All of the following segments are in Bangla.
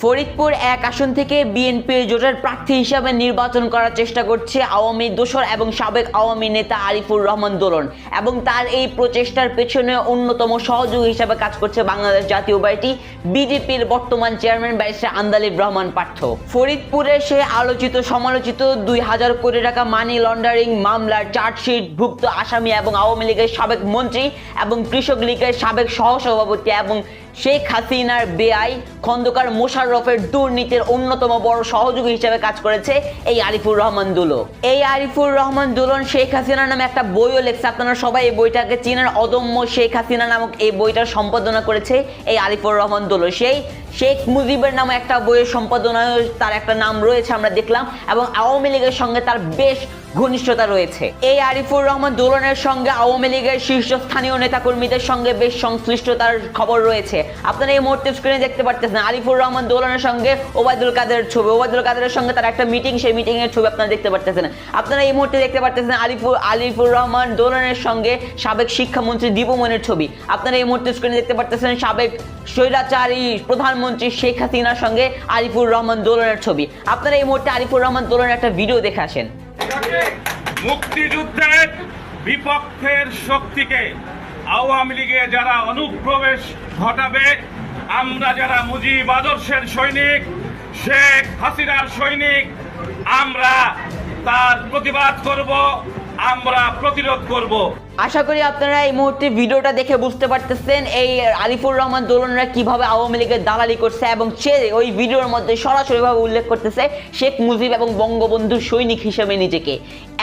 ফরিদপুর এক আসন থেকে বিএনপির জোটের প্রার্থী হিসাবে নির্বাচন করার চেষ্টা করছে আওয়ামী দোসর এবং সাবেক আওয়ামী নেতা আরিফুর রহমান দোলন এবং তার এই প্রচেষ্টার পেছনে অন্যতম সহযোগী হিসাবে কাজ করছে বাংলাদেশ জাতীয় পার্টি বিজেপির বর্তমান চেয়ারম্যান ব্যারিস্টার আন্দালিব রহমান পার্থ। ফরিদপুরে সে আলোচিত সমালোচিত 2000 কোটি টাকা মানি লন্ডারিং মামলার চার্জশিট ভুক্ত আসামি এবং আওয়ামী লীগের সাবেক মন্ত্রী এবং কৃষক লীগের সাবেক সহসভাপতি এবং শেখ হাসিনার বেআই খন্দকার মোশাররফের দুর্নীতির অন্যতম বড় সহযোগী হিসেবে কাজ করেছে এই আরিফুর রহমান দুলো। এই আরিফুর রহমান দুলন শেখ হাসিনা নামে একটা বইও লেখছে, আপনারা সবাই এই বইটাকে চিনেন, অদম্য শেখ হাসিনা নামক এই বইটার সম্পাদনা করেছে এই আরিফুর রহমান দুলো। সেই শেখ মুজিবের নামে একটা বইয়ের সম্পাদনায় তার একটা নাম রয়েছে আমরা দেখলাম, এবং আওয়ামী লীগের সঙ্গে তার বেশ ঘনিষ্ঠতা রয়েছে। এই আরিফুর রহমান দোলনের সঙ্গে আওয়ামী লীগের শীর্ষস্থানীয় নেতাকর্মীদের সঙ্গে বেশ সংশ্লিষ্টতার খবর রয়েছে। আপনারা এই মুহূর্তে স্ক্রিনে দেখতে পাচ্ছেন আরিফুর রহমান দোলনের সঙ্গে ওবায়দুল কাদেরের ছবি, ওবায়দুল কাদেরের সঙ্গে তার একটা মিটিং, সেই মিটিং এর ছবি আপনারা দেখতে পাচ্ছেন। আপনারা এই মুহূর্তে দেখতে পাচ্ছেন আরিফুর রহমান দোলনের সঙ্গে সাবেক শিক্ষামন্ত্রী দীপুমনির ছবি। আপনারা এই মুহূর্তে স্ক্রিনে দেখতে পাচ্ছেন সাবেক স্বৈরাচারী প্রধানমন্ত্রী শেখ হাসিনার সঙ্গে আরিফুর রহমান দোলনের ছবি। আপনারা এই মুহূর্তে আরিফুর রহমান দোলনের একটা ভিডিও দেখে আসেন। মুক্তিযুদ্ধের বিপক্ষের শক্তিকে আওয়ামী লীগে যারা অনুপ্রবেশ ঘটাবে, আমরা যারা মুজিব আদর্শের সৈনিক, শেখ হাসিনার সৈনিক, আমরা তার প্রতিবাদ করব, আমরা প্রতিরোধ করব। আশা করি আপনারা এই মুহূর্তে ভিডিওটা দেখে বুঝতে পারতেছেন এই আরিফুর রহমান দোলনরা কিভাবে আওয়ামী লীগের দালালি করছে, এবং সে ওই ভিডিওর মধ্যে সরাসরিভাবে উল্লেখ করতেছে শেখ মুজিব এবং বঙ্গবন্ধুর সৈনিক হিসেবে নিজেকে।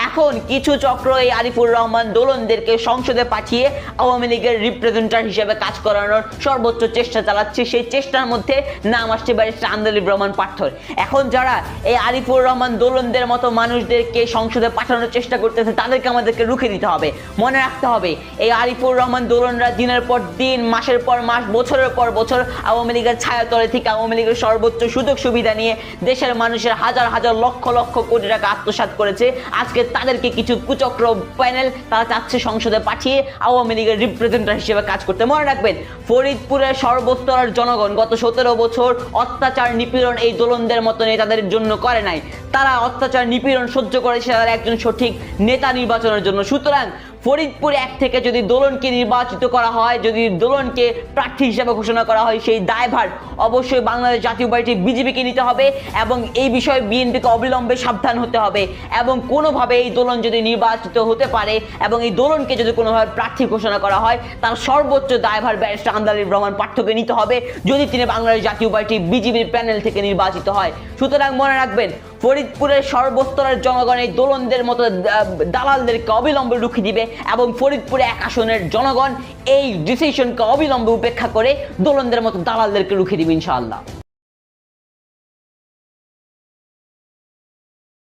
এখন কিছু চক্র এই আরিফুর রহমান দোলনদেরকে সংসদে পাঠিয়ে আওয়ামী লীগের রিপ্রেজেন্টেটিভ হিসেবে কাজ করানোর সর্বোচ্চ চেষ্টা চালাচ্ছে। সেই চেষ্টার মধ্যে নাম আসছে ব্যারিস্টার আন্দালিব রহমান পার্থর। এখন যারা এই আরিফুর রহমান দোলনদের মতো মানুষদেরকে সংসদে পাঠানোর চেষ্টা করতেছে তাদেরকে আমাদেরকে রুখে দিতে হবে। মনে রাখতে হবে এই আরিফুর রহমান দোলনরা দিনের পর দিন, মাসের পর মাস, বছরের পর বছর আওয়ামী লীগের ছায়াতলে থেকে আওয়ামী লীগের সর্বোচ্চ সুযোগ সুবিধা নিয়ে দেশের মানুষের হাজার হাজার লক্ষ লক্ষ কোটি টাকা আত্মসাৎ করেছে। আজকে তাদেরকে কিছু কুচক্র প্যানেল তারা চাচ্ছে সংসদে পাঠিয়ে আওয়ামী লীগের রিপ্রেজেন্টেটিভ হিসেবে কাজ করতে। মনে রাখবেন, ফরিদপুরের সর্বস্তরের জনগণ গত 17 বছর অত্যাচার নিপীড়ন এই দোলনদের মতো নেতাদের জন্য করে নাই। তারা অত্যাচার নিপীড়ন সহ্য করেছে তারা একজন সঠিক নেতা নির্বাচনের জন্য। সুতরাং ফরিদপুর এক থেকে যদি দোলনকে নির্বাচিত করা হয়, যদি দোলনকে প্রার্থী হিসেবে ঘোষণা করা হয়, সেই দায়ভার অবশ্যই বাংলাদেশ জাতীয় পার্টি বিজেপিকে নিতে হবে, এবং এই বিষয়ে বিএনপিকে অবিলম্বে সাবধান হতে হবে। এবং কোনোভাবে এই দোলন যদি নির্বাচিত হতে পারে এবং এই দোলনকে যদি কোনোভাবে প্রার্থী ঘোষণা করা হয়, তার সর্বোচ্চ দায়ভার ব্যারিস্টার আন্দালিব রহমান পার্থকে নিতে হবে যদি তিনি বাংলাদেশ জাতীয় পার্টি বিজেপির প্যানেল থেকে নির্বাচিত হয়। সুতরাং মনে রাখবেন, ফরিদপুরের সর্বস্তরের জনগণ এই দোলনদের মতো দালালদেরকে অবিলম্বে রুখে দিবে, এবং ফরিদপুরে এক আসনের জনগণ এই ডিসিশনকে অবিলম্বে উপেক্ষা করে দোলনদের মতো দালালদেরকে রুখে দিবে ইনশাআল্লাহ।